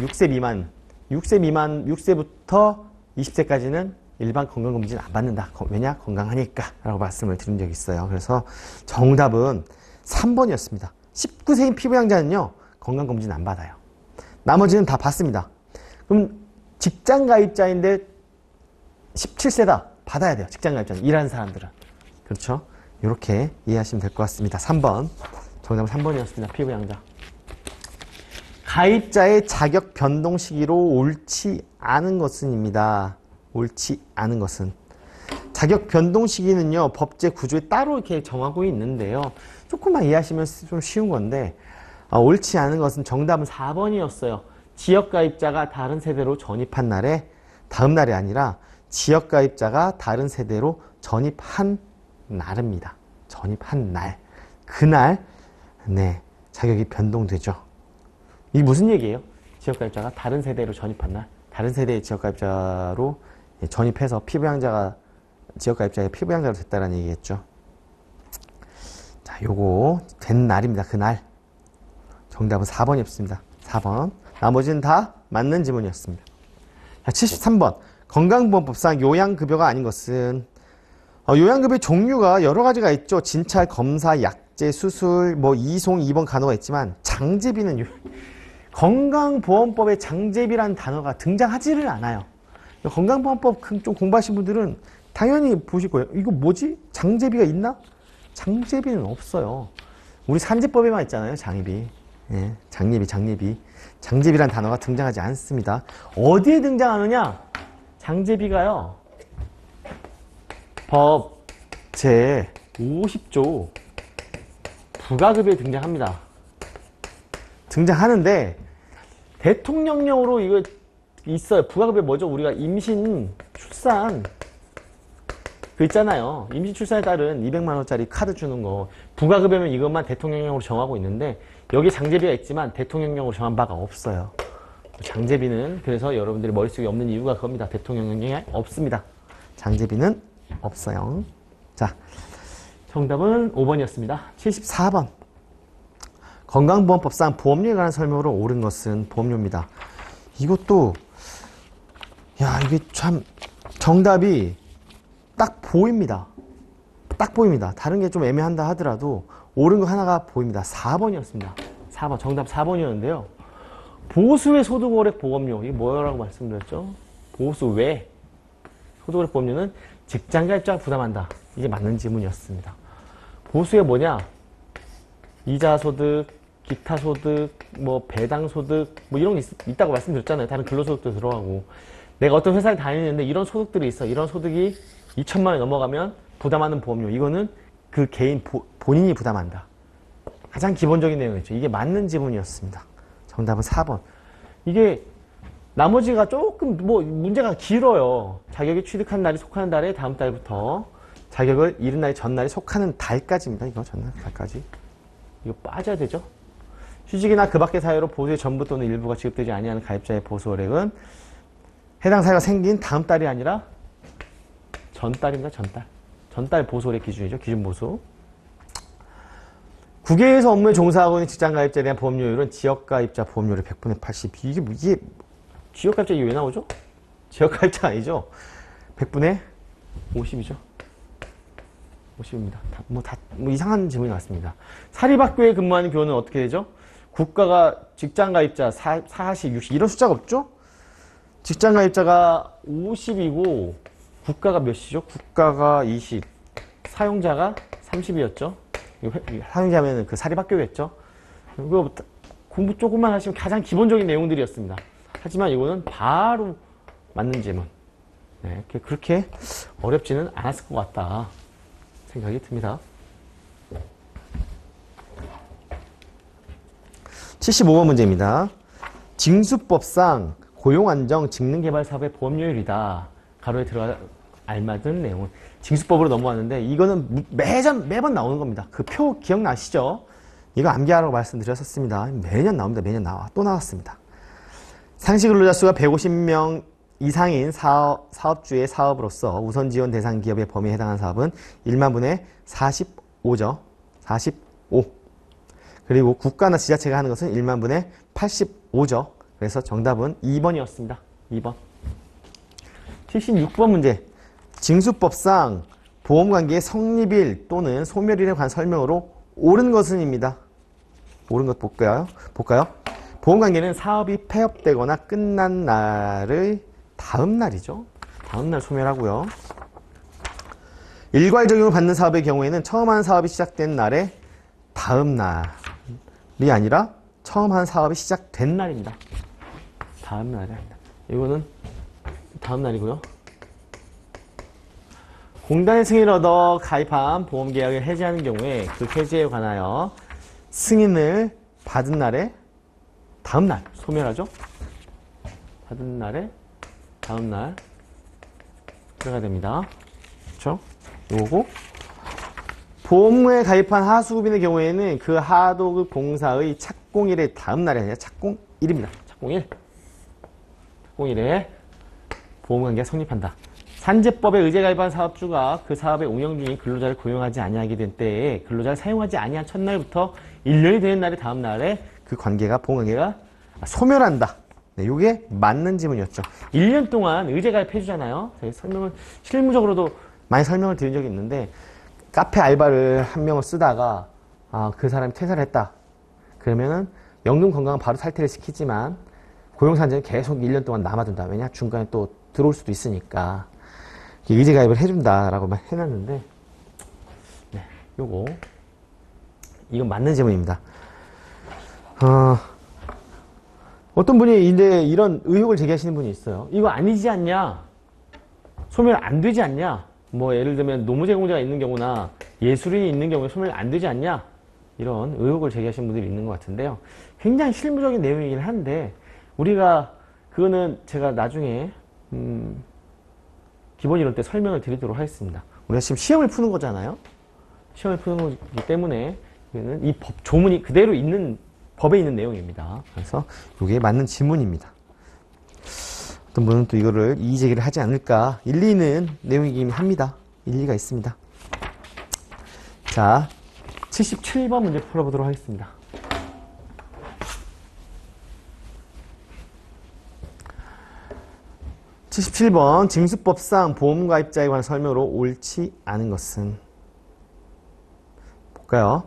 6세부터 20세까지는 일반 건강검진 안 받는다. 왜냐? 건강하니까 라고 말씀을 드린 적이 있어요. 그래서 정답은 3번이었습니다. 19세인 피부양자는요. 건강검진 안 받아요. 나머지는 다 받습니다. 그럼 직장가입자인데 17세다. 받아야 돼요. 직장가입자는. 일하는 사람들은. 그렇죠? 이렇게 이해하시면 될 것 같습니다. 3번. 정답은 3번이었습니다. 피부양자. 가입자의 자격 변동 시기로 옳지 않은 것은입니다. 옳지 않은 것은. 자격 변동 시기는요. 법제 구조에 따로 이렇게 정하고 있는데요. 조금만 이해하시면 좀 쉬운 건데 옳지 않은 것은 정답은 4번이었어요. 지역가입자가 다른 세대로 전입한 날에 다음 날이 아니라 지역가입자가 다른 세대로 전입한 날입니다. 전입한 날. 그날 네, 자격이 변동되죠. 이게 무슨 얘기예요? 지역가입자가 다른 세대로 전입한 날, 다른 세대의 지역가입자로 전입해서 지역가입자가 피부양자로 됐다는 얘기겠죠. 자, 요거 된 날입니다. 그날. 정답은 4번이었습니다. 4번. 나머지는 다 맞는 지문이었습니다. 자, 73번. 건강보험법상 요양급여가 아닌 것은 요양급여의 종류가 여러 가지가 있죠. 진찰, 검사, 약제, 수술, 이송, 입원 간호가 있지만 장제비는 건강보험법에 장제비라는 단어가 등장하지를 않아요. 건강보험법 좀 공부하신 분들은 당연히 보실 거예요. 이거 뭐지? 장제비가 있나? 장제비는 없어요. 우리 산재법에만 있잖아요. 장예비. 예, 장예비. 장제비라는 단어가 등장하지 않습니다. 어디에 등장하느냐? 장제비가요. 법 제50조 부가급여에 등장합니다. 등장하는데 대통령령으로 이거 있어요. 부가급여 뭐죠? 우리가 임신, 출산 그 있잖아요. 임신, 출산에 따른 200만 원짜리 카드 주는 거. 부가급여면 이것만 대통령령으로 정하고 있는데 여기 장제비가 있지만 대통령령으로 정한 바가 없어요. 장제비는 그래서 여러분들이 머릿속에 없는 이유가 그겁니다. 대통령령에 없습니다. 장제비는 없어요. 자, 정답은 5번이었습니다. 74번. 건강보험법상 보험료에 관한 설명으로 옳은 것은 보험료입니다. 이것도 이게 참 정답이 딱 보입니다. 딱 보입니다. 다른 게 좀 애매한다 하더라도 옳은 거 하나가 보입니다. 4번이었습니다. 4번. 정답 4번이었는데요. 보수의 소득오락 보험료. 이게 뭐라고 말씀드렸죠? 보수외 소득오락 보험료는 직장가입자가 부담한다. 이게 맞는 지문이었습니다. 보수의 뭐냐? 이자소득, 기타소득, 배당소득, 이런 게 있다고 말씀드렸잖아요. 다른 근로소득도 들어가고. 내가 어떤 회사를 다니는데 이런 소득들이 있어. 이런 소득이 2천만 원이 넘어가면 부담하는 보험료. 이거는 그 개인 본인이 부담한다. 가장 기본적인 내용이었죠. 이게 맞는 지문이었습니다. 정답은 4번. 이게 나머지가 조금 뭐 문제가 길어요. 자격이 취득한 날이 속하는 달에 다음 달부터 자격을 잃은 날이 전날이 속하는 달까지입니다. 이거 전날 달까지. 이거 빠져야 되죠. 휴직이나 그 밖의 사유로 보수의 전부 또는 일부가 지급되지 아니하는 가입자의 보수월액은 해당 사유가 생긴 다음 달이 아니라 전달입니다. 전달. 전달 보수월액 기준이죠. 기준 보수. 국외에서 업무에 종사하고 있는 직장가입자에 대한 보험료율은 지역가입자 보험료율의 100분의 80. 이게 지역가입자 이게 왜 나오죠? 지역가입자 아니죠? 100분의 50이죠. 50입니다. 뭐 이상한 질문이 나왔습니다. 사립학교에 근무하는 교원은 어떻게 되죠? 국가가 직장가입자 40, 60 이런 숫자가 없죠? 직장가입자가 50이고 국가가 몇이죠? 국가가 20, 사용자가 30이었죠? 사용자면 그 사립학교겠죠? 그리고 공부 조금만 하시면 가장 기본적인 내용들이었습니다. 하지만 이거는 바로 맞는 질문. 네, 그렇게 어렵지는 않았을 것 같다 생각이 듭니다. 75번 문제입니다. 징수법상 고용안정 직능개발사업의 보험료율이다. 가로에 들어가 알맞은 내용은 징수법으로 넘어왔는데 이거는 매번 나오는 겁니다. 그 표 기억나시죠? 이거 암기하라고 말씀드렸었습니다. 매년 나옵니다. 매년 나와. 또 나왔습니다. 상시 근로자 수가 150명 이상인 사업주의 사업으로서 우선 지원 대상 기업의 범위에 해당하는 사업은 1만 분의 45죠. 45. 그리고 국가나 지자체가 하는 것은 1만 분의 85죠. 그래서 정답은 2번이었습니다. 2번. 76번 문제. 징수법상 보험관계의 성립일 또는 소멸일에 관한 설명으로 옳은 것은입니다. 옳은 것 볼까요? 보험관계는 사업이 폐업되거나 끝난 날의 다음 날이죠. 다음 날 소멸하고요. 일괄 적용을 받는 사업의 경우에는 처음 하는 사업이 시작된 날의 다음 날이 아니라 처음 하는 사업이 시작된 날입니다. 다음 날이 아니다. 이거는 다음 날이고요. 공단의 승인을 얻어 가입한 보험계약을 해지하는 경우에 그 해지에 관하여 승인을 받은 날의 다음 날 소멸하죠. 받은 날의 다음 날 들어가야 됩니다. 그렇죠? 요거 보험에 가입한 하수급인의 경우에는 그 하도급 공사의 착공일의 다음 날이 아니라 착공일입니다. 착공일에 보험관계가 성립한다. 산재법에 의제 가입한 사업주가 그 사업의 운영 중인 근로자를 고용하지 아니하게 된 때에 근로자를 사용하지 아니한 첫날부터 1년이 되는 날의 다음 날에 그 관계가 보험관계가 소멸한다. 네, 이게 맞는 지문이었죠. 1년 동안 의제 가입해 주잖아요. 저희 설명을 실무적으로도 많이 설명을 드린 적이 있는데 카페 알바를 한 명을 쓰다가 그 사람이 퇴사를 했다. 그러면은 연금 건강은 바로 탈퇴를 시키지만 고용산재는 계속 1년 동안 남아둔다. 왜냐? 중간에 또 들어올 수도 있으니까 의제 가입을 해준다라고만 해놨는데 네, 이건 맞는 질문입니다. 어떤 분이 이제 이런 의혹을 제기하시는 분이 있어요. 이거 아니지 않냐? 소멸 안 되지 않냐? 뭐 예를 들면 노무제공자가 있는 경우나 예술인이 있는 경우에 소멸 안 되지 않냐? 이런 의혹을 제기하시는 분들이 있는 것 같은데요. 굉장히 실무적인 내용이긴 한데 우리가 그거는 제가 나중에 기본 이론 때 설명을 드리도록 하겠습니다. 우리가 지금 시험을 푸는 거잖아요. 시험을 푸는 거기 때문에 이거는 이 법 조문이 그대로 있는 법에 있는 내용입니다. 그래서 이게 맞는 지문입니다. 어떤 분은 또 이거를 이의 제기를 하지 않을까 일리 있는 내용이긴 합니다. 일리가 있습니다. 자, 77번 문제 풀어보도록 하겠습니다. (77번) 징수법상 보험가입자에 관한 설명으로 옳지 않은 것은 볼까요?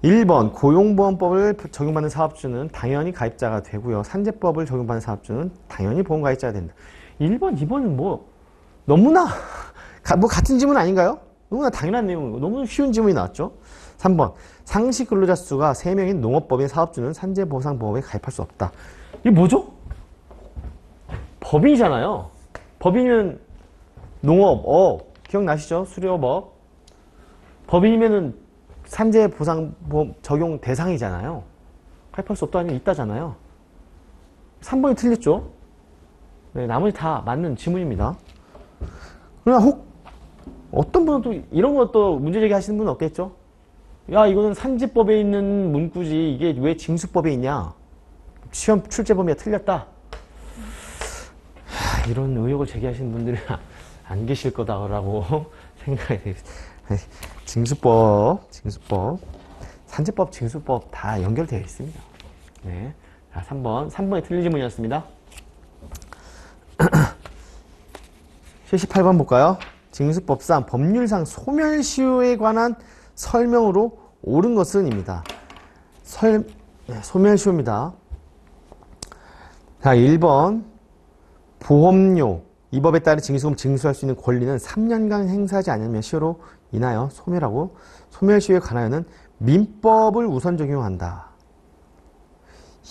1번 고용보험법을 적용받는 사업주는 당연히 가입자가 되고요. 산재법을 적용받는 사업주는 당연히 보험가입자가 된다. 1번, 2번은 뭐 너무나 뭐 같은 지문 아닌가요? 너무나 당연한 내용이고 너무 쉬운 지문이 나왔죠. 3번 상시 근로자 수가 3명인 농업법인 사업주는 산재보상보험에 가입할 수 없다. 이게 뭐죠? 법인이잖아요. 법인은 농업, 기억나시죠? 수료업. 법인이면은 산재보상보험 적용 대상이잖아요. 가입할 수 없다 아니면 있다잖아요. 3번이 틀렸죠? 네, 나머지 다 맞는 지문입니다. 그러나 혹 어떤 분은 또 이런 것도 문제제기 하시는 분은 없겠죠? 야, 이거는 산지법에 있는 문구지 이게 왜 징수법에 있냐? 시험 출제 범위가 틀렸다. 이런 의혹을 제기하시는 분들이 안 계실 거다라고 생각이 됩니다. 징수법, 산지법, 징수법 다 연결되어 있습니다. 네. 자, 3번이 틀린 질문이었습니다. 78번 볼까요? 징수법상, 법률상 소멸시효에 관한 설명으로 옳은 것은입니다. 소멸시효입니다. 자, 1번. 보험료. 이 법에 따른 징수금 징수할 수 있는 권리는 3년간 행사하지 않으면 시효로 인하여 소멸하고, 소멸시효에 관하여는 민법을 우선 적용한다.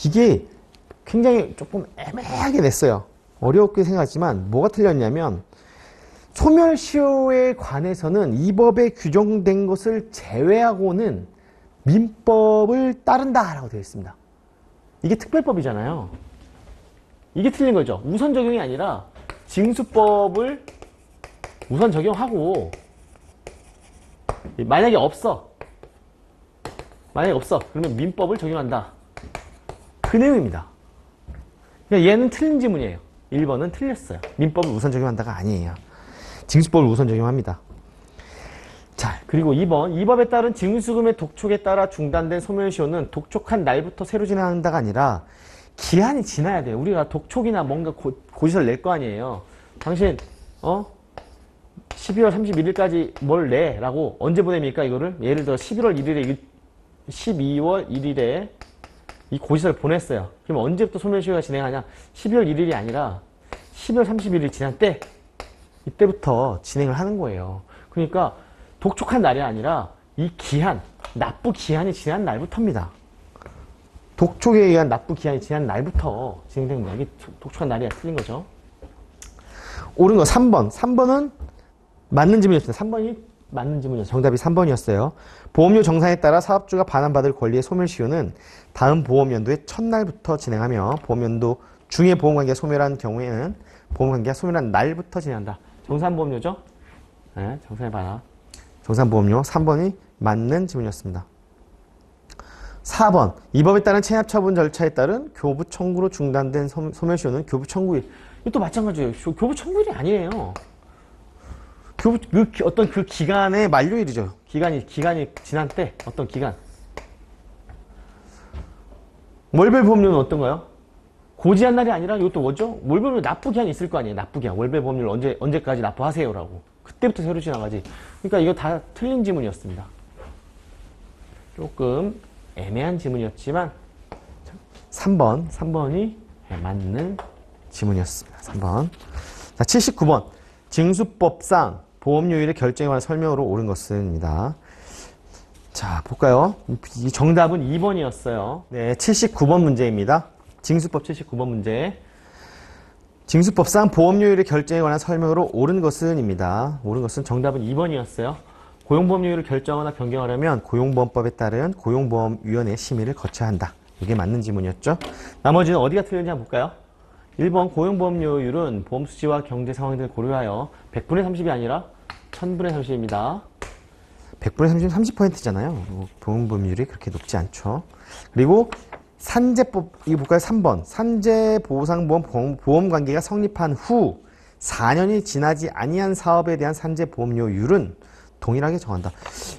이게 굉장히 조금 애매하게 냈어요. 어렵게 생각하지만 뭐가 틀렸냐면, 소멸시효에 관해서는 이 법에 규정된 것을 제외하고는 민법을 따른다라고 되어 있습니다. 이게 특별법이잖아요. 이게 틀린 거죠. 우선 적용이 아니라 징수법을 우선 적용하고, 만약에 없어. 그러면 민법을 적용한다. 그 내용입니다. 그러니까 얘는 틀린 지문이에요. 1번은 틀렸어요. 민법을 우선 적용한다가 아니에요. 징수법을 우선 적용합니다. 자, 그리고 2번. 이 법에 따른 징수금의 독촉에 따라 중단된 소멸시효는 독촉한 날부터 새로 진행한다가 아니라 기한이 지나야 돼요. 우리가 독촉이나 뭔가 고지서를 낼 거 아니에요. 당신 12월 31일까지 뭘 내? 라고 언제 보냅니까 이거를? 예를 들어 11월 1일에 12월 1일에 이 고지서를 보냈어요. 그럼 언제부터 소멸시효가 진행하냐? 12월 1일이 아니라 12월 31일 지난 때, 이때부터 진행을 하는 거예요. 그러니까 독촉한 날이 아니라 이 기한, 납부 기한이 지난 날부터입니다. 독촉에 의한 납부 기한이 지난 날부터 진행된 겁니다. 이게 독촉한 날이 틀린 거죠. 옳은 거 3번. 3번은 맞는 질문이었습니다. 3번이 맞는 질문이었어요. 정답이 3번이었어요. 보험료 정산에 따라 사업주가 반환받을 권리의 소멸시효는 다음 보험연도의 첫날부터 진행하며 보험연도 중에 보험관계가 소멸한 경우에는 보험관계가 소멸한 날부터 진행한다. 정산보험료죠? 네, 정산의 반환. 정산보험료 3번이 맞는 질문이었습니다. 4번. 이 법에 따른 체납처분 절차에 따른 교부 청구로 중단된 소멸시효는 교부 청구일. 이것도 마찬가지예요. 교부 청구일이 아니에요. 어떤 그 기간의 만료일이죠. 기간이 지난 때 어떤 기간. 월별 보험료는 어떤가요? 고지한 날이 아니라 이것도 뭐죠? 월별 보험료 납부 기한이 있을 거 아니에요. 납부 기한. 월별 보험료를 언제까지 납부하세요라고. 그때부터 새로 지나가지. 그러니까 이거 다 틀린 지문이었습니다. 조금 애매한 지문이었지만 3번이 맞는 지문이었습니다. 3번. 자, 79번. 징수법상 보험료율의 결정에 관한 설명으로 옳은 것은입니다. 자, 볼까요? 이 정답은 2번이었어요. 네, 79번 문제입니다. 징수법 79번 문제. 징수법상 보험료율의 결정에 관한 설명으로 옳은 것은입니다. 옳은 것은 정답은 2번이었어요. 고용보험료율을 결정하거나 변경하려면 고용보험법에 따른 고용보험위원회 심의를 거쳐야 한다. 이게 맞는 지문이었죠. 나머지는 어디가 틀렸는지 한번 볼까요? 1번 고용보험료율은 보험수지와 경제상황 등을 고려하여 100분의 30이 아니라 1000분의 30입니다. 100분의 30은 30%잖아요. 보험보험료율이 그렇게 높지 않죠. 그리고 산재법, 이거 볼까요? 3번. 산재보상보험 보험관계가 성립한 후 4년이 지나지 아니한 사업에 대한 산재보험료율은 동일하게 정한다.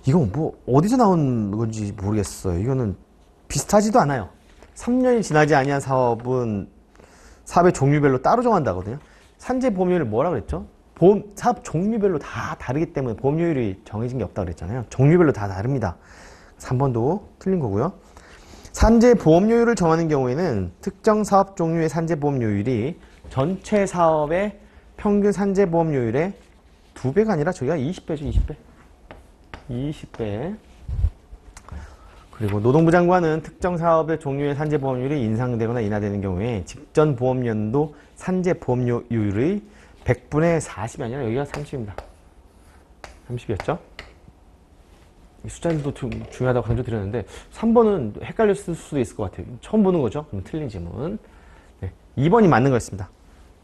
이건 뭐 어디서 나온 건지 모르겠어요. 이거는 비슷하지도 않아요. 3년이 지나지 아니한 사업은 사업의 종류별로 따로 정한다거든요. 산재보험료율을 뭐라 그랬죠? 사업 종류별로 다 다르기 때문에 보험료율이 정해진 게 없다고 그랬잖아요. 종류별로 다 다릅니다. 3번도 틀린 거고요. 산재보험료율을 정하는 경우에는 특정 사업 종류의 산재보험료율이 전체 사업의 평균 산재보험료율의 2배가 아니라 저희가 20배죠. 20배. 그리고 노동부 장관은 특정 사업의 종류의 산재보험료율이 인상되거나 인하되는 경우에 직전 보험연도 산재보험료율의 100분의 40이 아니라 여기가 30입니다. 30이었죠? 이 숫자들도 좀 중요하다고 강조드렸는데 3번은 헷갈릴 수도 있을 것 같아요. 처음 보는 거죠? 그럼 틀린 질문. 네, 2번이 맞는 거였습니다.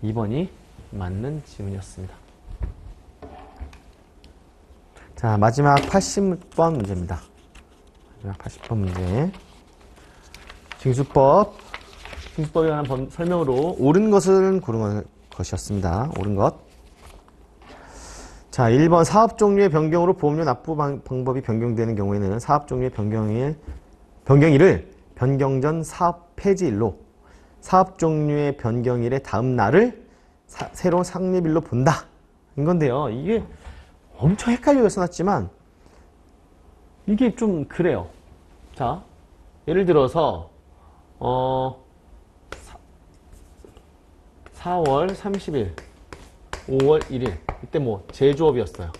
2번이 맞는 지문이었습니다. 자, 마지막 80번 문제입니다. 마지막 80번 문제. 징수법에 관한 설명으로 옳은 것을 고른 것이었습니다. 옳은 것. 자, 1번 사업 종류의 변경으로 보험료 납부 방법이 변경되는 경우에는 사업 종류의 변경일을 변경 전 사업 폐지일로, 사업 종류의 변경일의 다음 날을 새로운 상립일로 본다. 이건데요. 이게 엄청 헷갈리게 써놨지만 이게 좀 그래요. 자, 예를 들어서 4월 30일, 5월 1일 이때 뭐 제조업이었어요.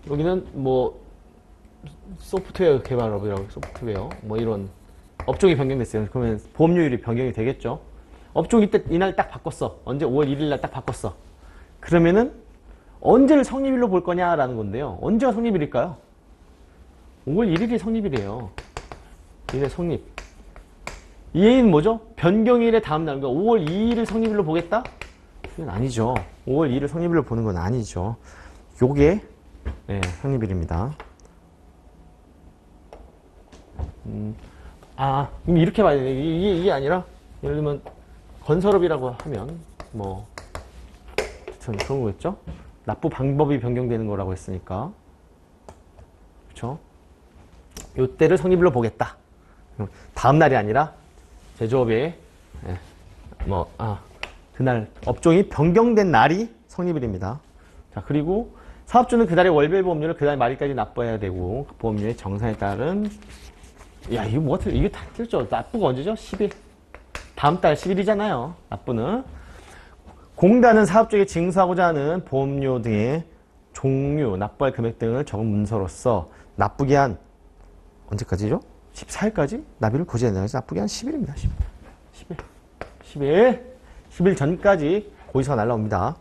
여기는 뭐 소프트웨어 개발업이라고, 소프트웨어 뭐 이런 업종이 변경됐어요. 그러면 보험료율이 변경이 되겠죠. 업종이 이날 딱 바꿨어. 언제? 5월 1일 날 딱 바꿨어. 그러면은 언제를 성립일로 볼 거냐라는 건데요. 언제가 성립일일까요? 5월 1일이 성립일이에요. 이날 성립. 이 얘기는 뭐죠? 변경일의 다음 날, 그러니까 5월 2일을 성립일로 보겠다? 그건 아니죠. 5월 2일을 성립일로 보는 건 아니죠. 요게 성립일입니다. 그럼 이렇게 봐야 돼. 이게 아니라, 예를 들면, 건설업이라고 하면, 뭐, 그런 거겠죠? 납부 방법이 변경되는 거라고 했으니까. 그쵸? 요때를 성립일로 보겠다. 다음 날이 아니라, 제조업에, 그날, 업종이 변경된 날이 성립일입니다. 자, 그리고 사업주는 그달의 월별 보험료를 그달 말일까지 납부해야 되고, 그 보험료의 정산에 따른 이게 다 틀죠. 납부가 언제죠? 10일. 다음 달 10일이잖아요. 납부는. 공단은 사업 쪽에 징수하고자 하는 보험료 등의 종류, 납부할 금액 등을 적은 문서로서 납부기한 언제까지죠? 14일까지 납입을 고지한다. 그래서 납부기한 10일입니다. 10일 전까지 고지서가 날라옵니다.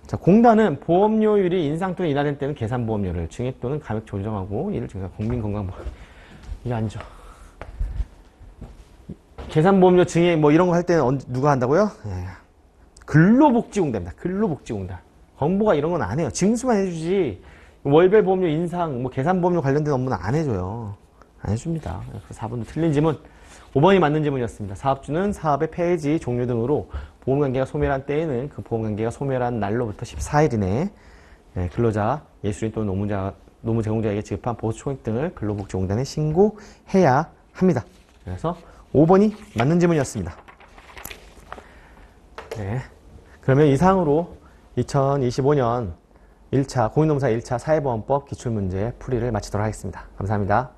자, 공단은 보험료율이 인상 또는 인하된 때는 계산보험료를, 증액 또는 감액 조정하고 이를 증가 국민건강보험. 이게 아니죠. 계산보험료 증액 뭐 이런 거 할 때는 누가 한다고요? 근로복지공단입니다. 근로복지공단. 정부가 이런 건 안 해요. 징수만 해주지. 월별 보험료 인상, 뭐 계산보험료 관련된 업무는 안 해줘요. 안 해줍니다. 그래서 4번도 틀린 지문. 5번이 맞는 지문이었습니다. 사업주는 사업의 폐지, 종료 등으로 보험관계가 소멸한 때에는 그 보험관계가 소멸한 날로부터 14일 이내에 근로자, 예술인 또는 노무 제공자에게 지급한 보수 총액 등을 근로복지공단에 신고해야 합니다. 그래서 5번이 맞는 지문이었습니다. 네. 그러면 이상으로 2025년 1차 공인노무사 1차 사회보험법 기출문제 풀이를 마치도록 하겠습니다. 감사합니다.